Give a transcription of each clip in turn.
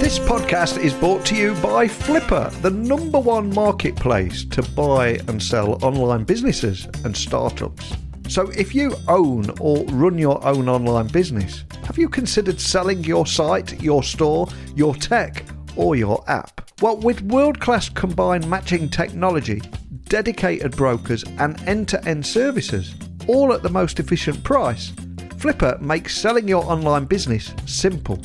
This podcast is brought to you by Flipper, the number one marketplace to buy and sell online businesses and startups. So if you own or run your own online business, have you considered selling your site, your store, your tech, or your app? Well, with world-class combined matching technology, dedicated brokers, and end-to-end services, all at the most efficient price, Flipper makes selling your online business simple.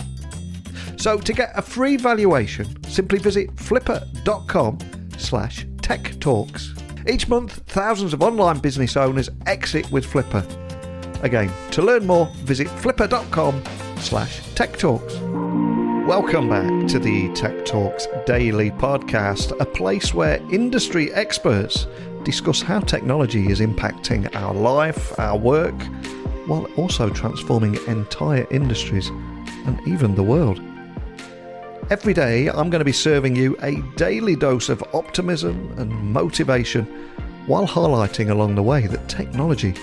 So to get a free valuation, simply visit flipper.com/techtalks. Each month, thousands of online business owners exit with Flipper. Again, to learn more, visit flipper.com/techtalks. Welcome back to the Tech Talks Daily Podcast, a place where industry experts discuss how technology is impacting our life, our work, while also transforming entire industries and even the world. Every day, I'm going to be serving you a daily dose of optimism and motivation while highlighting along the way that technology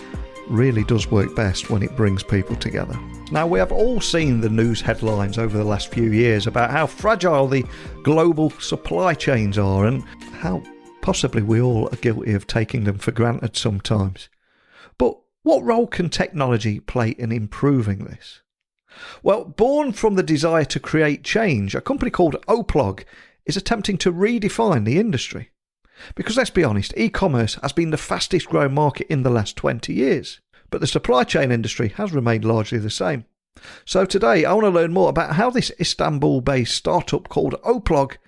really does work best when it brings people together. Now, we have all seen the news headlines over the last few years about how fragile the global supply chains are and how possibly we all are guilty of taking them for granted sometimes. But what role can technology play in improving this? Well, born from the desire to create change, a company called OPLOG is attempting to redefine the industry. Because let's be honest, e-commerce has been the fastest growing market in the last 20 years, but the supply chain industry has remained largely the same. So today I want to learn more about how this Istanbul-based startup called OPLOG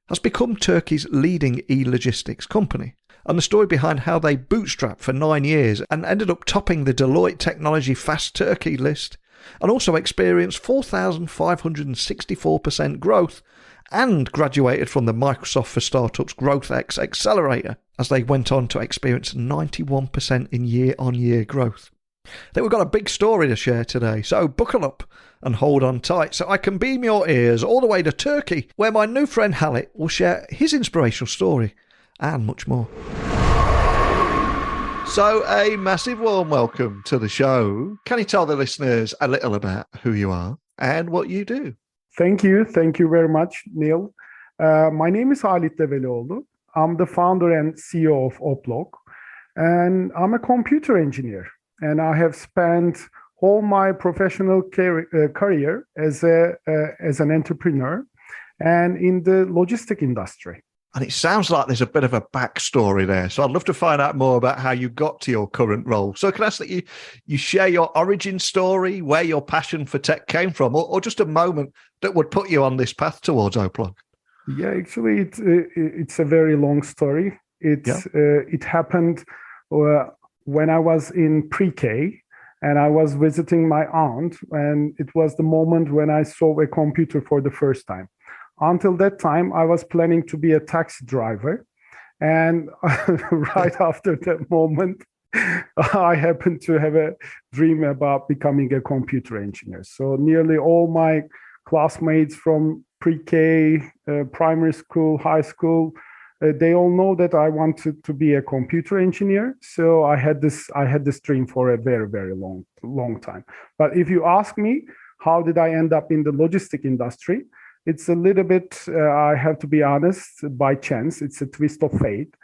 has become Turkey's leading e-logistics company, and the story behind how they bootstrapped for 9 years and ended up topping the Deloitte Technology Fast Turkey list, and also experienced 4,564% growth and graduated from the Microsoft for Startups GrowthX Accelerator as they went on to experience 91% in year-on-year growth. I think we've got a big story to share today, so buckle up and hold on tight so I can beam your ears all the way to Turkey, where my new friend Halit will share his inspirational story and much more. So a massive warm welcome to the show. Can you tell the listeners a little about who you are and what you do? Thank you. Thank you very much, Neil. My name is Halit Develioglu. I'm the founder and CEO of OPLOG, and I'm a computer engineer. And I have spent all my professional career as an entrepreneur and in the logistic industry. And it sounds like there's a bit of a backstory there. So I'd love to find out more about how you got to your current role. So can I ask that you share your origin story, where your passion for tech came from, or just a moment that would put you on this path towards OPLOG? Yeah, actually, it's a very long story. It happened when I was in pre-K, and I was visiting my aunt, and it was the moment when I saw a computer for the first time. Until that time, I was planning to be a taxi driver. And right after that moment, I happened to have a dream about becoming a computer engineer. So nearly all my classmates from pre-K, primary school, high school, they all know that I wanted to be a computer engineer. So I had this dream for a very, very long time. But if you ask me, how did I end up in the logistic industry? It's a little bit, I have to be honest, by chance. It's a twist of fate,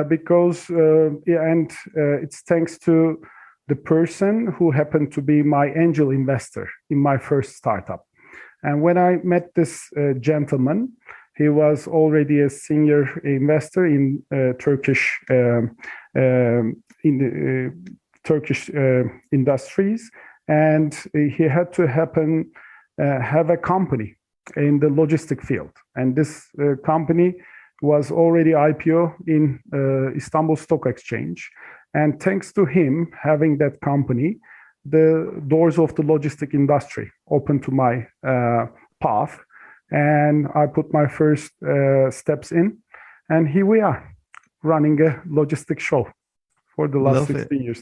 because it's thanks to the person who happened to be my angel investor in my first startup. And when I met this gentleman, he was already a senior investor in Turkish industries, and he had to have a company in the logistic field. And this company was already IPO in Istanbul Stock Exchange. And thanks to him having that company, the doors of the logistic industry opened to my path. And I put my first steps in. And here we are, running a logistic show for the last 16 years.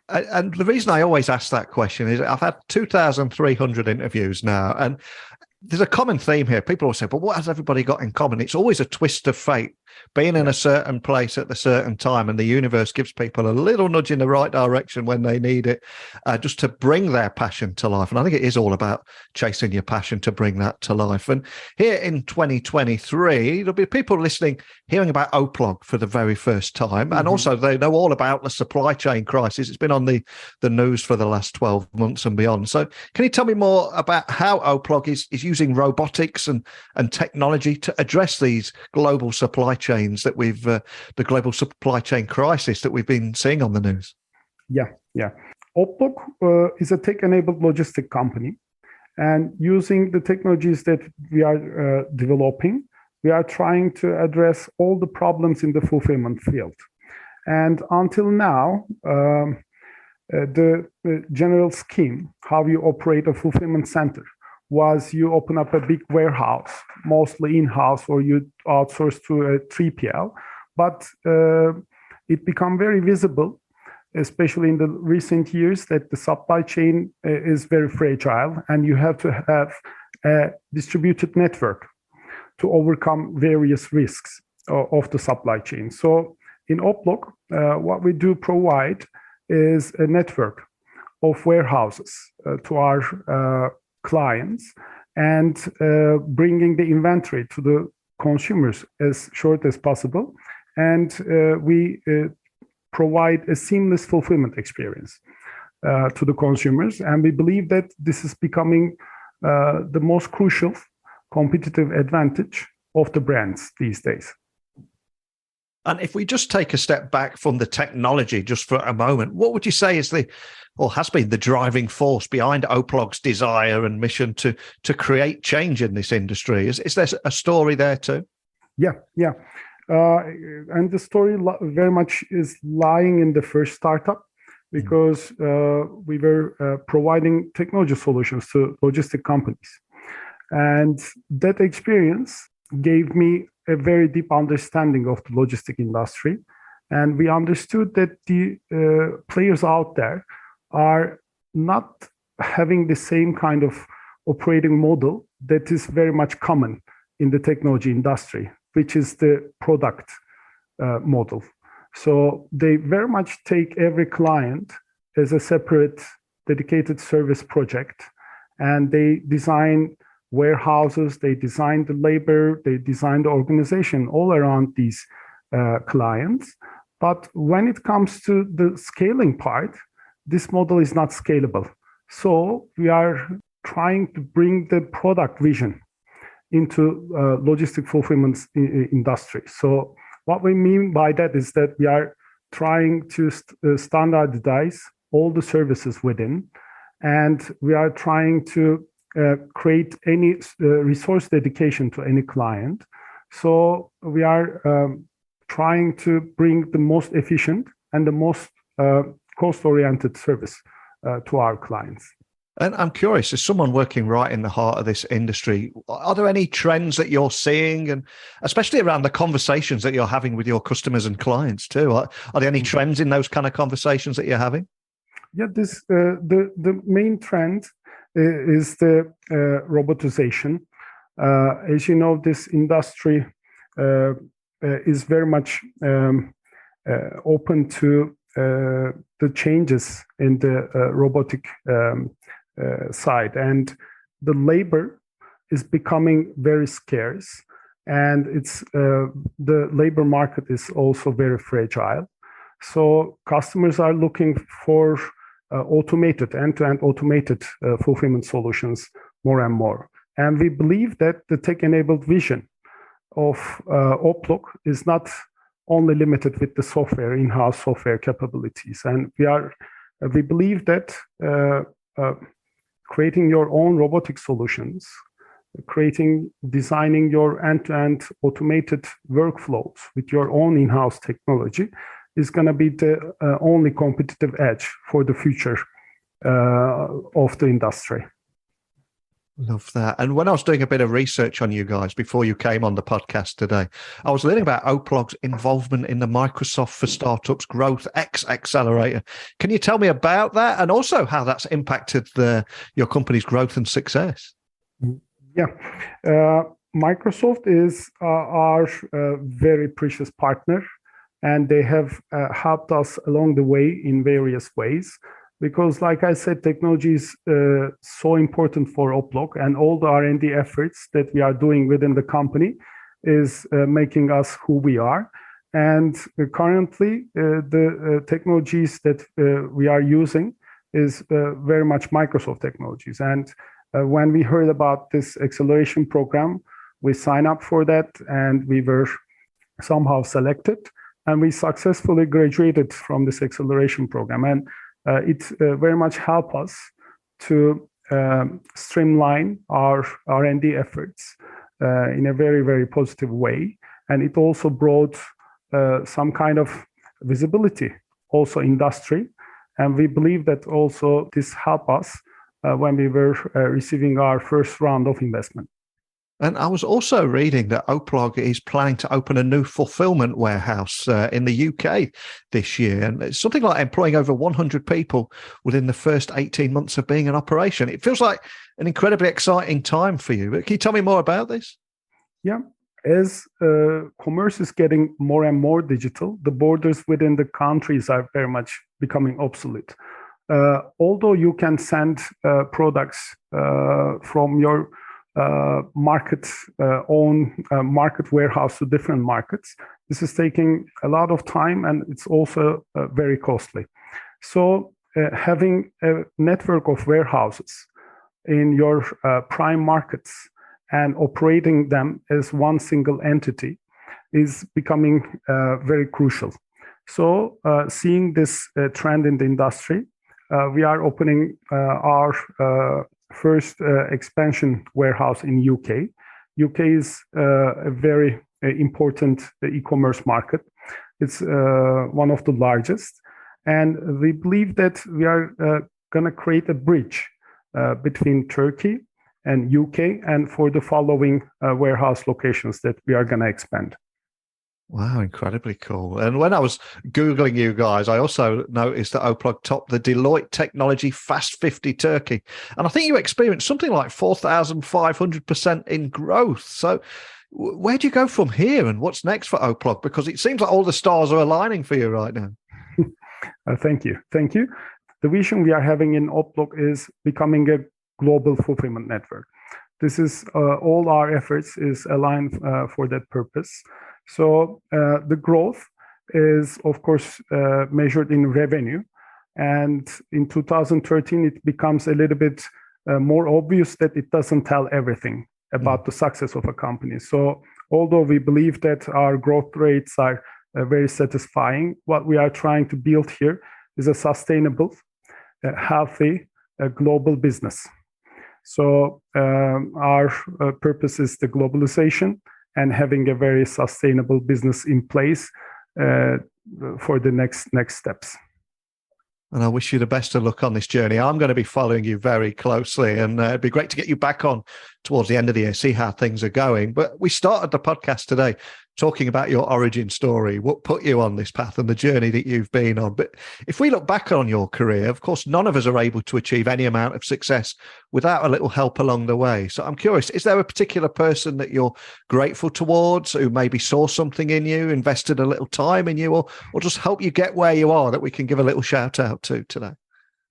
And the reason I always ask that question is I've had 2,300 interviews now, and There's a common theme here. People always say, but what has everybody got in common? It's always a twist of fate, being in a certain place at a certain time, and the universe gives people a little nudge in the right direction when they need it, just to bring their passion to life. And I think it is all about chasing your passion to bring that to life. And here in 2023, there'll be people listening, hearing about OPLOG for the very first time. And also they know all about the supply chain crisis. It's been on the news for the last 12 months and beyond. So can you tell me more about how OPLOG is using robotics and technology to address these global supply chains that the global supply chain crisis that we've been seeing on the news? Yeah. OPLOG is a tech-enabled logistic company, and using the technologies that we are developing, we are trying to address all the problems in the fulfillment field. And until now, the general scheme, how you operate a fulfillment center, was you open up a big warehouse, mostly in-house, or you outsource to a 3PL. But it became very visible, especially in the recent years, that the supply chain is very fragile, and you have to have a distributed network to overcome various risks of the supply chain. So in OPLOG, what we do provide is a network of warehouses to our clients, and bringing the inventory to the consumers as short as possible. And we provide a seamless fulfillment experience to the consumers. And we believe that this is becoming the most crucial competitive advantage of the brands these days. And if we just take a step back from the technology just for a moment, what would you say is has been the driving force behind OPLOG's desire and mission to create change in this industry? Is there a story there too? Yeah. And the story very much is lying in the first startup, because we were providing technology solutions to logistic companies. And that experience gave me a very deep understanding of the logistic industry. And we understood that the players out there are not having the same kind of operating model that is very much common in the technology industry, which is the product model. So they very much take every client as a separate dedicated service project, and they design warehouses, they design the labor, they design the organization all around these clients. But when it comes to the scaling part, this model is not scalable. So we are trying to bring the product vision into logistic fulfillment industry. So what we mean by that is that we are trying to standardize all the services within, and we are trying to create any resource dedication to any client. So we are trying to bring the most efficient and the most cost-oriented service to our clients. And I'm curious, as someone working right in the heart of this industry, are there any trends that you're seeing, and especially around the conversations that you're having with your customers and clients too? Are there any trends in those kind of conversations that you're having? Yeah, the main trend is the robotization. As you know, this industry is very much open to the changes in the robotic side, and the labor is becoming very scarce, and it's the labor market is also very fragile. So customers are looking for automated, end-to-end automated fulfillment solutions more and more. And we believe that the tech-enabled vision of OPLOG is not only limited with the software, in-house software capabilities. And we believe that creating your own robotic solutions, designing your end-to-end automated workflows with your own in-house technology is going to be the only competitive edge for the future of the industry. Love that. And when I was doing a bit of research on you guys before you came on the podcast today, I was learning about OPLOG's involvement in the Microsoft for Startups GrowthX Accelerator. Can you tell me about that, and also how that's impacted your company's growth and success? Yeah. Microsoft is our very precious partner, and they have helped us along the way in various ways. Because, like I said, technology is so important for OPLOG, and all the R&D efforts that we are doing within the company is making us who we are. And currently, the technologies that we are using is very much Microsoft technologies. And when we heard about this acceleration program, we signed up for that, and we were somehow selected, and we successfully graduated from this acceleration program. And it very much helped us to streamline our R&D efforts in a very, very positive way. And it also brought some kind of visibility, also industry. And we believe that also this helped us when we were receiving our first round of investment. And I was also reading that OPLOG is planning to open a new fulfillment warehouse in the UK this year. And it's something like employing over 100 people within the first 18 months of being in operation. It feels like an incredibly exciting time for you. But can you tell me more about this? Yeah. As commerce is getting more and more digital, the borders within the countries are very much becoming obsolete. Although you can send products from your own market warehouse to different markets, this is taking a lot of time, and it's also very costly. So having a network of warehouses in your prime markets and operating them as one single entity is becoming very crucial. So seeing this trend in the industry, we are opening our first expansion warehouse in UK. UK is a very important e-commerce market. It's one of the largest. And we believe that we are going to create a bridge between Turkey and UK and for the following warehouse locations that we are going to expand. Wow, incredibly cool. And when I was Googling you guys, I also noticed that OPLOG topped the Deloitte Technology Fast 50 Turkey. And I think you experienced something like 4,500% in growth. So where do you go from here, and what's next for OPLOG? Because it seems like all the stars are aligning for you right now. Thank you. Thank you. The vision we are having in OPLOG is becoming a global fulfillment network. This is all our efforts is aligned for that purpose. So the growth is, of course, measured in revenue. And in 2013, it becomes a little bit more obvious that it doesn't tell everything about the success of a company. So although we believe that our growth rates are very satisfying, what we are trying to build here is a sustainable, healthy, global business. So our purpose is the globalization and having a very sustainable business in place for the next steps. And I wish you the best of luck on this journey. I'm going to be following you very closely, and it'd be great to get you back on towards the end of the year, see how things are going. But we started the podcast today talking about your origin story, what put you on this path and the journey that you've been on. But if we look back on your career, of course, none of us are able to achieve any amount of success without a little help along the way. So I'm curious, is there a particular person that you're grateful towards who maybe saw something in you, invested a little time in you, or just help you get where you are that we can give a little shout out to today?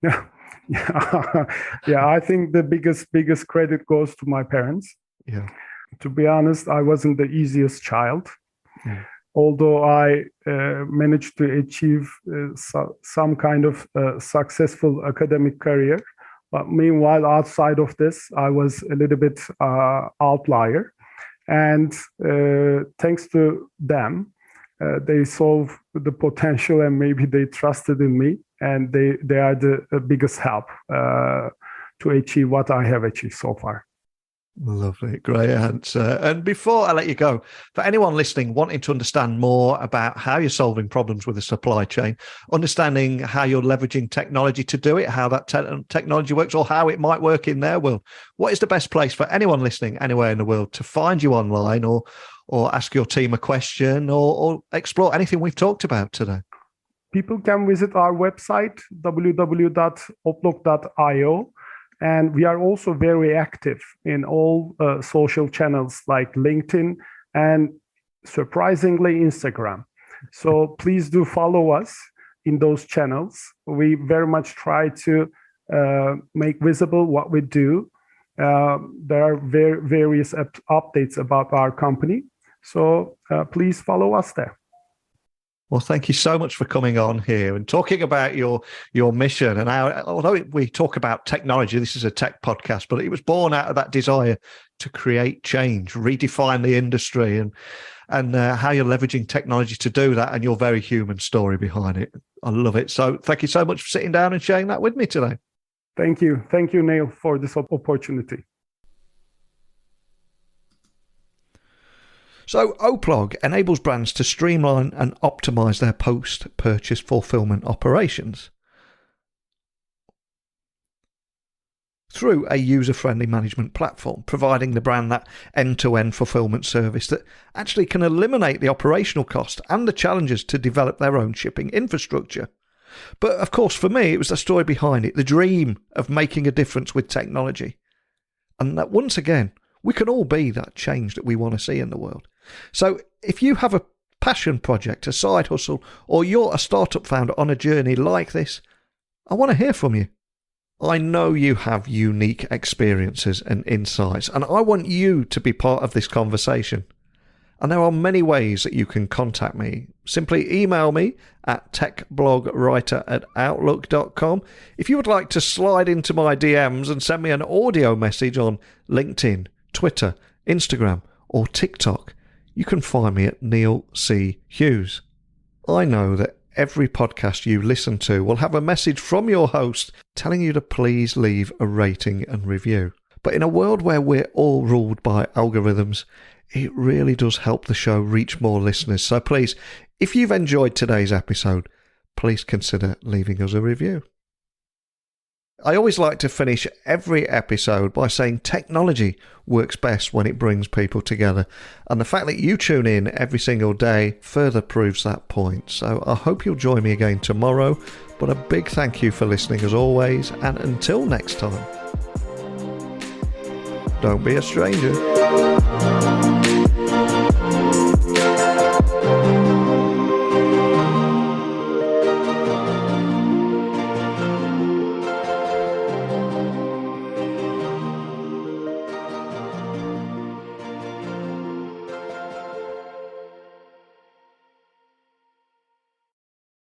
Yeah. I think the biggest credit goes to my parents. Yeah. To be honest, I wasn't the easiest child. Yeah. Although I managed to achieve some kind of successful academic career, but meanwhile, outside of this, I was a little bit outlier. And thanks to them, they saw the potential and maybe they trusted in me, and they are the biggest help to achieve what I have achieved so far. Lovely. Great answer. And before I let you go, for anyone listening wanting to understand more about how you're solving problems with the supply chain, understanding how you're leveraging technology to do it, how that technology works, or how it might work in their world, what is the best place for anyone listening anywhere in the world to find you online, or ask your team a question, or explore anything we've talked about today? People can visit our website, www.oplog.io. And we are also very active in all social channels like LinkedIn and surprisingly Instagram. So please do follow us in those channels. We very much try to make visible what we do. There are various updates about our company. So please follow us there. Well, thank you so much for coming on here and talking about your mission. And although we talk about technology, this is a tech podcast, but it was born out of that desire to create change, redefine the industry, and how you're leveraging technology to do that, and your very human story behind it. I love it. So thank you so much for sitting down and sharing that with me today. Thank you. Thank you, Neil, for this opportunity. So OPLOG enables brands to streamline and optimize their post-purchase fulfillment operations through a user-friendly management platform, providing the brand that end-to-end fulfillment service that actually can eliminate the operational cost and the challenges to develop their own shipping infrastructure. But of course, for me, it was the story behind it, the dream of making a difference with technology. And that once again, we can all be that change that we want to see in the world. So if you have a passion project, a side hustle, or you're a startup founder on a journey like this, I want to hear from you. I know you have unique experiences and insights, and I want you to be part of this conversation. And there are many ways that you can contact me. Simply email me at techblogwriter@outlook.com. If you would like to slide into my DMs and send me an audio message on LinkedIn, Twitter, Instagram, or TikTok, you can find me at Neil C. Hughes. I know that every podcast you listen to will have a message from your host telling you to please leave a rating and review. But in a world where we're all ruled by algorithms, it really does help the show reach more listeners. So please, if you've enjoyed today's episode, please consider leaving us a review. I always like to finish every episode by saying technology works best when it brings people together. And the fact that you tune in every single day further proves that point. So I hope you'll join me again tomorrow. But a big thank you for listening as always. And until next time, don't be a stranger.